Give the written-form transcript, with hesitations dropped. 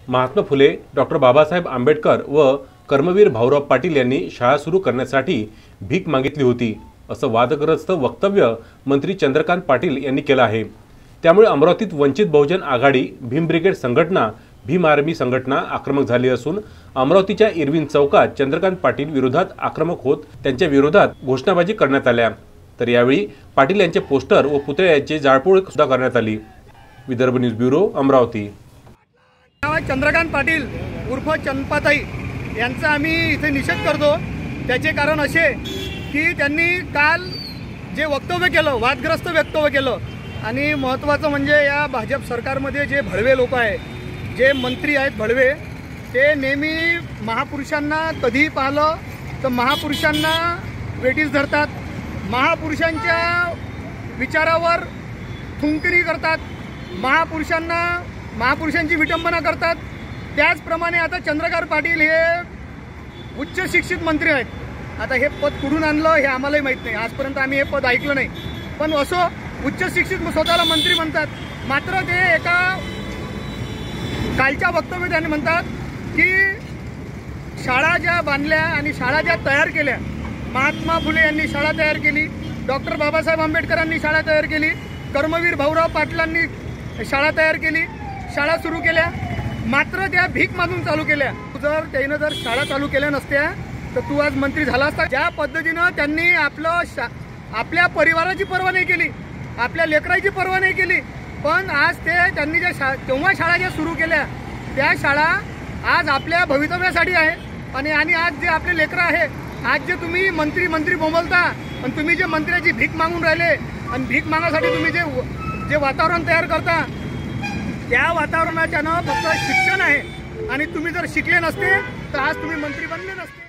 Mahatma Phule, doctor Babasaheb Ambedkar व कर्मवीर भाऊराव पाटील यांनी शाळा सुरू करण्यासाठी भीक मागितली होती, असं वादग्रस्त वक्तव्य मंत्री चंद्रकांत पाटील यांनी केलं आहे। त्यामुळे अमरावतीत वंचित बहुजन आघाडी, भीम ब्रिगेड संघटना, भीम आर्मी संघटना आक्रमक झाली असून अमरावतीच्या इरविन चौकात चंद्रकांत पाटील विरोधात आक्रमक होत त्यांच्या विरोधात घोषणाबाजी करण्यात आल्या। तर यावेळी पाटील यांचे पोस्टर व पुतळ्याची जाळपोळ सुद्धा करण्यात आली। Vidarbha news bureau, Amravati. चंद्रकांत पाटील उर्फ चंपाताई यांचा आम्ही इथे निषेध करतो। त्याचे कारण असे की त्यांनी काल जे वक्तव्य केलं, वादग्रस्त वक्तव्य केलं आणि महत्त्वाचं म्हणजे या भाजप सरकारमध्ये जे भडवे लोक आहेत, जे मंत्री आहेत भडवे, ते नेहमी महापुरुषांना कधीही पाहिलं तर महापुरुषांना वेठीस धरतात, महापुरुषांच्या विचारावर थुंकणी करतात, महापुरुषांची विटंबना करतात। त्याचप्रमाणे आता चंद्रकांत पाटील हे उच्च शिक्षित मंत्री आहेत। आता हे पद कुठून आणलं हे आम्हालाही माहीत नाही, आजपर्यंत आम्ही हे पद ऐकलं नाही, पण असो उच्च शिक्षित स्वतःला मंत्री म्हणतात। मात्र ते एका कालच्या वक्तव्यात त्यांनी म्हणतात की शाळा ज्या बांधल्या आणि शाळा ज्या तयार केल्या, महात्मा फुले यांनी शाळा तयार केली, डॉक्टर बाबासाहेब आंबेडकरांनी शाळा तयार केली, कर्मवीर भाऊराव पाटलांनी शाळा तयार केली, शाळा सुरू केल्या, मात्र त्या भीक मागून चालू केल्या। त्यानं जर शाळा चालू केल्या नसत्या तर तू आज मंत्री झाला असता। ज्या पद्धतीनं त्यांनी आपल्या परिवाराची पर्वा नाही केली, आपल्या लेकराची पर्वा नाही केली, पण आज त्यांनी तेव्हा शाळा ज्या सुरू केल्या त्या शाळा आज आपल्या भवितव्यासाठी आहे। आणि आज जे आपले लेकरं आहे, आज जे तुम्ही मंत्री बोंबलता आणि तुम्ही जे मंत्र्याची भीक मागून राहिले आणि भीक मागण्यासाठी तुम्ही जे वातावरण तयार करता, त्या वातावरणाच्यानं फक्त शिक्षण आहे। आणि तुम्ही जर शिकले नसते तर आज तुम्ही मंत्री बनले नसते।